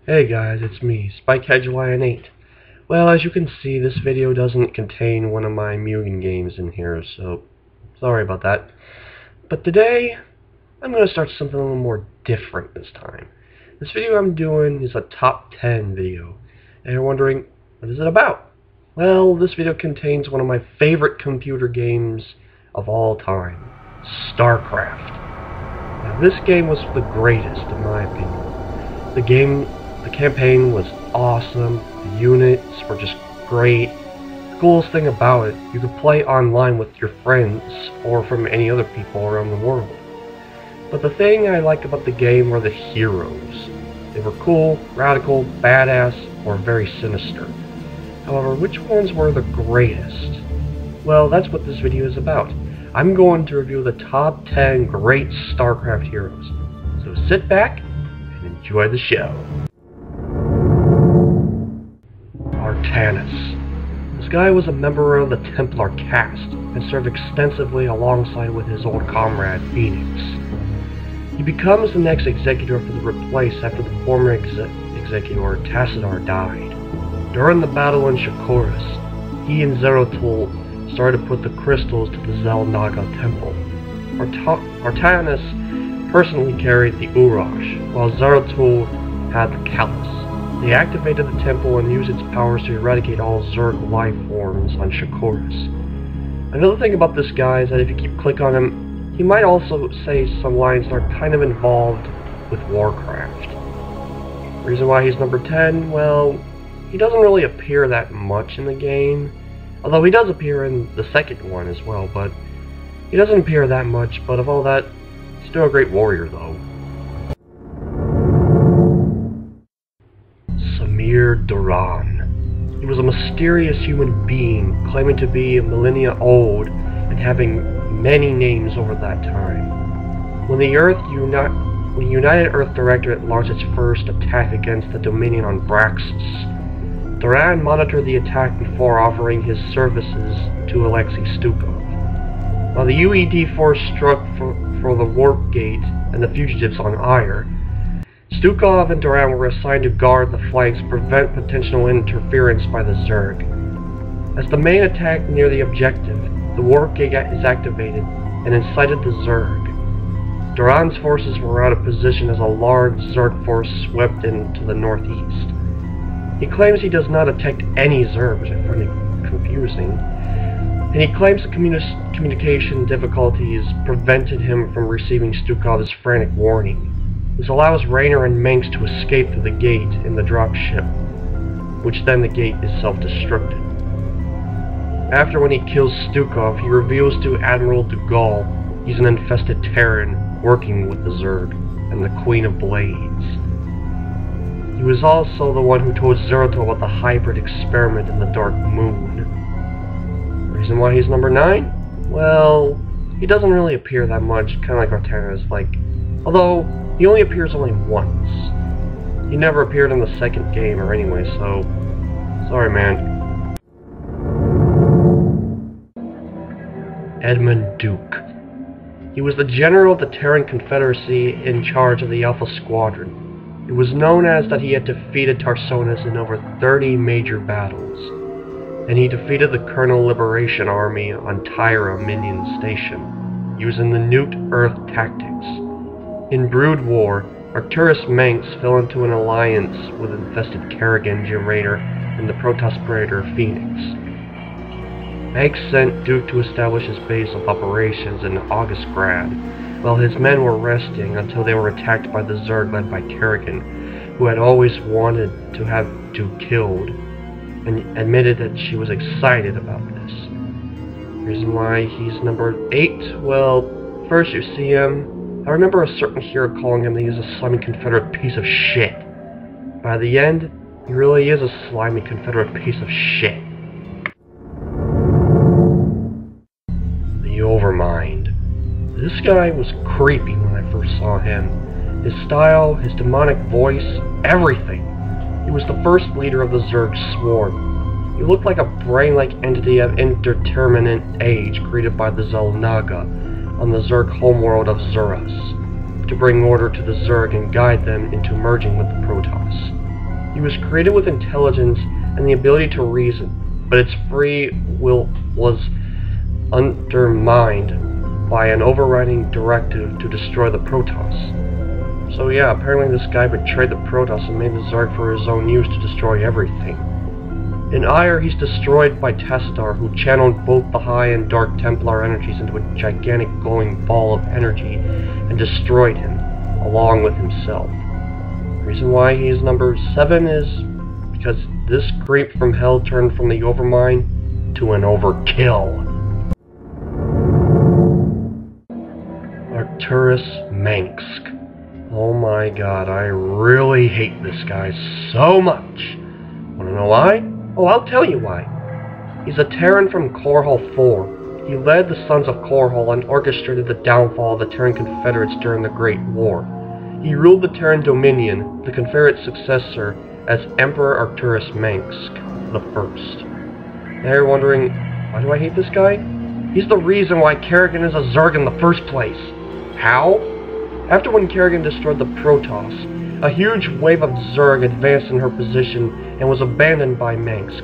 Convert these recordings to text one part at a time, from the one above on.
Hey guys, it's me, SpikeHedgeLion8. Well, as you can see, this video doesn't contain one of my Mugen games in here, so sorry about that. But today, I'm going to start something a little more different this time. This video I'm doing is a top 10 video, and you're wondering, what is it about? Well, this video contains one of my favorite computer games of all time, Starcraft. Now, this game was the greatest, in my opinion. The campaign was awesome, the units were just great. The coolest thing about it, you could play online with your friends or from any other people around the world. But the thing I liked about the game were the heroes. They were cool, radical, badass, or very sinister. However, which ones were the greatest? Well, that's what this video is about. I'm going to review the top 10 great StarCraft heroes. So sit back and enjoy the show. Tannis. This guy was a member of the Templar caste and served extensively alongside with his old comrade Phoenix. He becomes the next executor for the replace after the former executor Tassadar died. During the battle in Shakuras, he and Zeratul started to put the crystals to the Xel'Naga temple. Tannis personally carried the Urash, while Zeratul had the Callus. They activated the temple and used its powers to eradicate all Zerg life forms on Shakuras. Another thing about this guy is that if you keep clicking on him, he might also say some lines that are kind of involved with Warcraft. The reason why he's number 10, well, he doesn't really appear that much in the game. Although he does appear in the second one as well, but he doesn't appear that much, but of all that, he's still a great warrior though. Duran. He was a mysterious human being, claiming to be a millennia old and having many names over that time. When the United Earth Directorate launched its first attack against the Dominion on Braxis, Duran monitored the attack before offering his services to Alexei Stukov. While the UED force struck for the Warp Gate and the fugitives on Ire, Stukov and Duran were assigned to guard the flanks to prevent potential interference by the Zerg. As the main attack near the objective, the Warp Gate is activated and incited the Zerg. Duran's forces were out of position as a large Zerg force swept into the northeast. He claims he does not detect any Zerg, which I find it confusing, and he claims the communication difficulties prevented him from receiving Stukov's frantic warning. This allows Raynor and Manx to escape through the gate in the dropship, which then the gate is self-destructed. After when he kills Stukov, he reveals to Admiral Dugal he's an infested Terran working with the Zerg and the Queen of Blades. He was also the one who told Zeratul about the hybrid experiment in the Dark Moon. Reason why he's number 9? Well, he doesn't really appear that much, kind of like Tannis, although he only appears only once. He never appeared in the second game or anyway, so sorry man. Edmund Duke. He was the general of the Terran Confederacy in charge of the Alpha Squadron. It was known as that he had defeated Tarsonis in over 30 major battles, and he defeated the Colonel Liberation Army on Tyra Minion Station, using the Nuked Earth tactics. In Brood War, Arcturus Manx fell into an alliance with infested Kerrigan, Raynor, and the Protoss Predator Phoenix. Manx sent Duke to establish his base of operations in Augustgrad, while his men were resting until they were attacked by the Zerg led by Kerrigan, who had always wanted to have Duke killed, and admitted that she was excited about this. Reason why he's number 8? Well, first you see him. I remember a certain hero calling him that he is a slimy Confederate piece of shit. By the end, he really is a slimy Confederate piece of shit. The Overmind. This guy was creepy when I first saw him. His style, his demonic voice, everything. He was the first leader of the Zerg Swarm. He looked like a brain-like entity of indeterminate age created by the Xel'Naga on the Zerg homeworld of Zuras, to bring order to the Zerg and guide them into merging with the Protoss. He was created with intelligence and the ability to reason, but its free will was undermined by an overriding directive to destroy the Protoss. So yeah, apparently this guy betrayed the Protoss and made the Zerg for his own use to destroy everything. In ire, he's destroyed by Tassadar, who channeled both the High and Dark Templar energies into a gigantic glowing ball of energy and destroyed him, along with himself. The reason why he is number 7 is because this creep from hell turned from the Overmind to an overkill. Arcturus Manx. Oh my god, I really hate this guy so much. Wanna know why? Oh, I'll tell you why. He's a Terran from Korhal 4. He led the Sons of Korhal and orchestrated the downfall of the Terran Confederates during the Great War. He ruled the Terran Dominion, the Confederate successor, as Emperor Arcturus Manx the First. Now you're wondering, why do I hate this guy? He's the reason why Kerrigan is a Zerg in the first place. How? After when Kerrigan destroyed the Protoss, a huge wave of Zerg advanced in her position and was abandoned by Manx,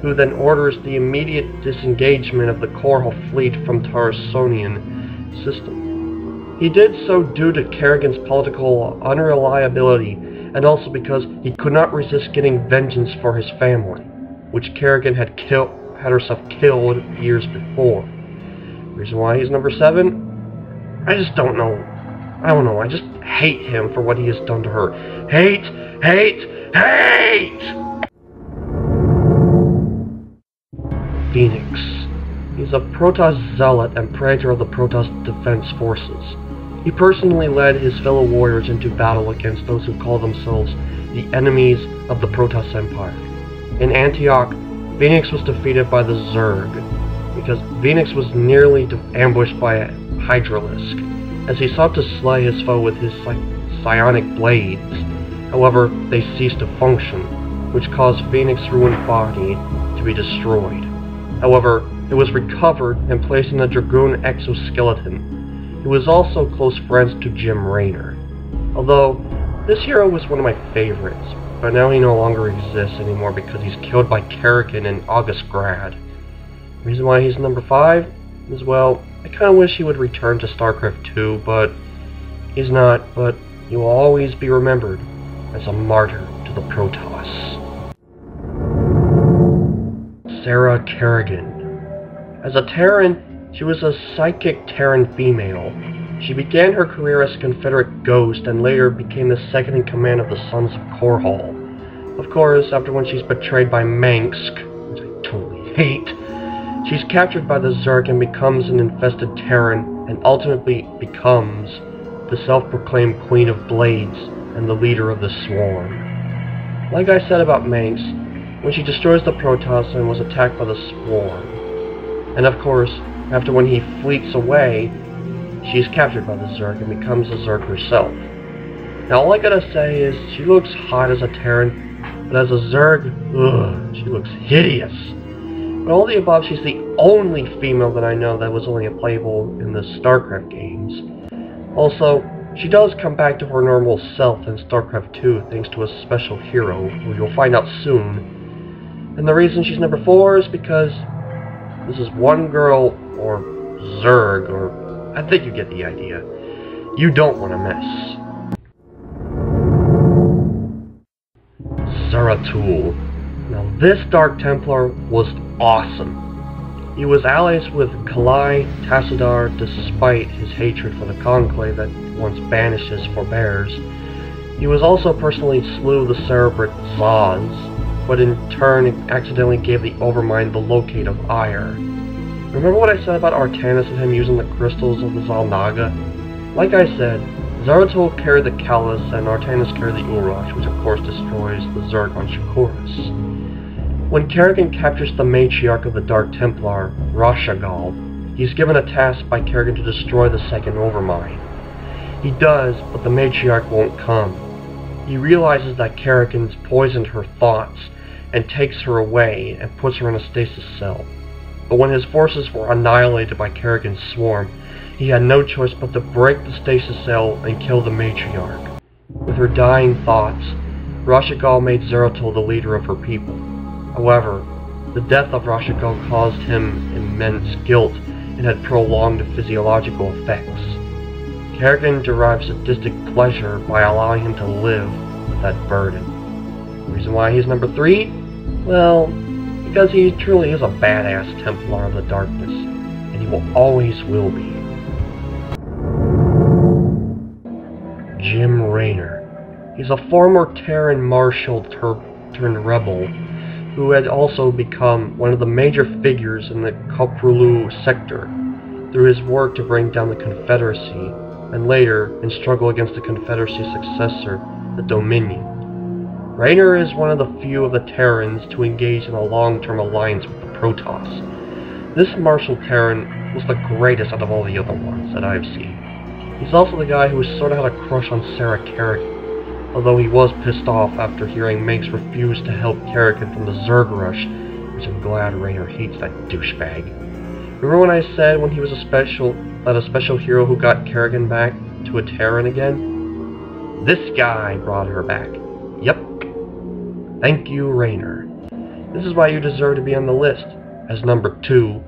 who then orders the immediate disengagement of the Korhal fleet from Tarsonian system. He did so due to Kerrigan's political unreliability and also because he could not resist getting vengeance for his family, which Kerrigan had herself killed years before. Reason why he's number 7? I just don't know. I don't know, I just hate him for what he has done to her. Hate! Hate! Hate! Phoenix. He's a Protoss zealot and praetor of the Protoss Defense Forces. He personally led his fellow warriors into battle against those who call themselves the enemies of the Protoss Empire. In Antioch, Phoenix was defeated by the Zerg, because Phoenix was nearly ambushed by a Hydralisk, as he sought to slay his foe with his psionic blades. However, they ceased to function, which caused Phoenix's ruined body to be destroyed. However, it was recovered and placed in a Dragoon exoskeleton. He was also close friends to Jim Raynor. Although, this hero was one of my favorites, but now he no longer exists anymore because he's killed by Kerrigan in August Grad. The reason why he's number 5 is, well, I kinda wish he would return to Starcraft 2, but he's not, but he will always be remembered as a martyr to the Protoss. Sarah Kerrigan. As a Terran, she was a psychic Terran female. She began her career as a Confederate ghost and later became the second in command of the Sons of Korhal. Of course, after when she's betrayed by Manx, which I totally hate, she's captured by the Zerg and becomes an infested Terran and ultimately becomes the self-proclaimed Queen of Blades and the leader of the Swarm. Like I said about Manx, when she destroys the Protoss and was attacked by the Swarm. And of course, after when he fleets away, she is captured by the Zerg and becomes a Zerg herself. Now all I gotta say is, she looks hot as a Terran, but as a Zerg, ugh, she looks hideous. But all the above, she's the only female that I know that was only playable in the StarCraft games. Also, she does come back to her normal self in StarCraft 2 thanks to a special hero, who you'll find out soon. And the reason she's number 4 is because this is one girl, or Zerg, or I think you get the idea, you don't want to miss. Zeratul. Now this Dark Templar was awesome. He was allies with Kalai Tassadar despite his hatred for the Conclave that once banished his forebears. He was also personally slew the Cerebrate Zaz, but in turn accidentally gave the Overmind the locate of ire. Remember what I said about Tannis and him using the crystals of the Zalnaga? Like I said, Zeratul carried the Callus and Tannis carried the Urash, which of course destroys the Zerg on Shakuras. When Kerrigan captures the matriarch of the Dark Templar, Rashagal, he's given a task by Kerrigan to destroy the second Overmind. He does, but the matriarch won't come. He realizes that Kerrigan's poisoned her thoughts and takes her away and puts her in a stasis cell. But when his forces were annihilated by Kerrigan's swarm, he had no choice but to break the stasis cell and kill the matriarch. With her dying thoughts, Rashigal made Zeratul the leader of her people. However, the death of Rashigal caused him immense guilt and had prolonged physiological effects. Kerrigan derives sadistic pleasure by allowing him to live with that burden. The reason why he's number 3? Well, because he truly is a badass Templar of the Darkness, and he always will be. Jim Raynor. He's a former Terran marshal turned rebel, who had also become one of the major figures in the Koprulu sector through his work to bring down the Confederacy, and later in struggle against the Confederacy's successor, the Dominion. Raynor is one of the few of the Terrans to engage in a long-term alliance with the Protoss. This martial Terran was the greatest out of all the other ones that I've seen. He's also the guy who sort of had a crush on Sarah Kerrigan, although he was pissed off after hearing Manx refuse to help Kerrigan from the Zerg rush, which I'm glad Raynor hates that douchebag. Remember when I said when he was a special hero who got Kerrigan back to a Terran again? This guy brought her back. Yep. Thank you, Raynor. This is why you deserve to be on the list, as number 2.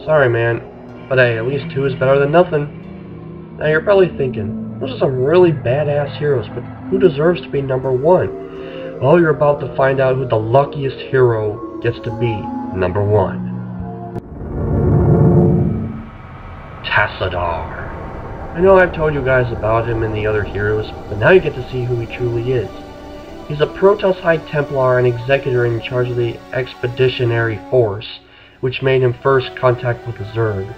Sorry, man, but hey, at least 2 is better than nothing. Now you're probably thinking, those are some really badass heroes, but who deserves to be number 1? Well, you're about to find out who the luckiest hero gets to be number 1. Tassadar. I know I've told you guys about him and the other heroes, but now you get to see who he truly is. He's a Protoss High Templar and Executor in charge of the Expeditionary Force, which made him first contact with the Zerg.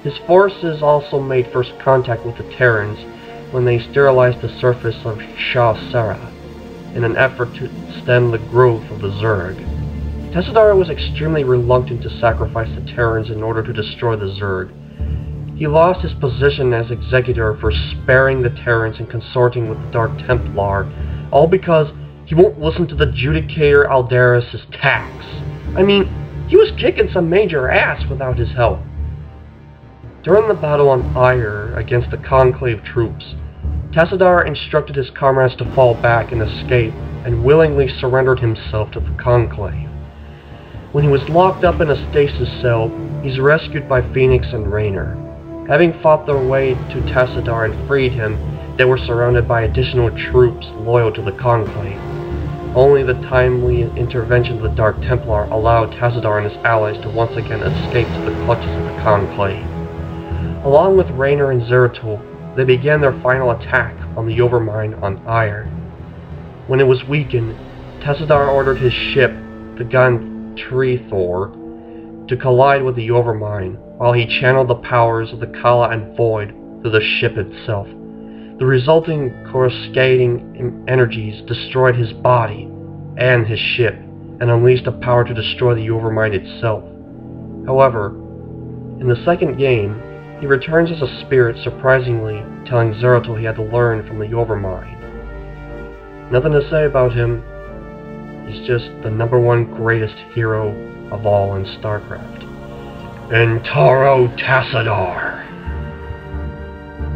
His forces also made first contact with the Terrans when they sterilized the surface of Shah Sara in an effort to stem the growth of the Zerg. Tassadar was extremely reluctant to sacrifice the Terrans in order to destroy the Zerg. He lost his position as Executor for sparing the Terrans and consorting with the Dark Templar, all because he won't listen to the Judicator Aldaris' tax. I mean, he was kicking some major ass without his help. During the battle on Ire against the Conclave troops, Tassadar instructed his comrades to fall back and escape, and willingly surrendered himself to the Conclave. When he was locked up in a stasis cell, he's rescued by Phoenix and Raynor. Having fought their way to Tassadar and freed him, they were surrounded by additional troops loyal to the Conclave. Only the timely intervention of the Dark Templar allowed Tassadar and his allies to once again escape to the clutches of the Conclave. Along with Raynor and Zeratul, they began their final attack on the Overmind on Ire. When it was weakened, Tassadar ordered his ship, the gun Trethor, to collide with the Overmind, while he channeled the powers of the Kala and Void through the ship itself. The resulting coruscating energies destroyed his body and his ship, and unleashed a power to destroy the Overmind itself. However, in the second game, he returns as a spirit, surprisingly telling Zeratul he had to learn from the Overmind. Nothing to say about him. He's just the number 1 greatest hero of all in Starcraft. Entaro Tassadar.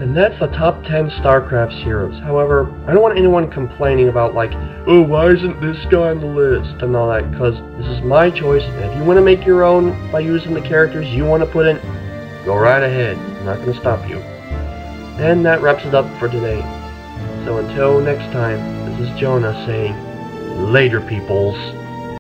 And that's the top 10 Starcraft's heroes. However, I don't want anyone complaining about like, oh, why isn't this guy on the list and all that, because this is my choice, and if you want to make your own by using the characters you want to put in, go right ahead. I'm not going to stop you. And that wraps it up for today. So until next time, this is Jonah saying, later peoples.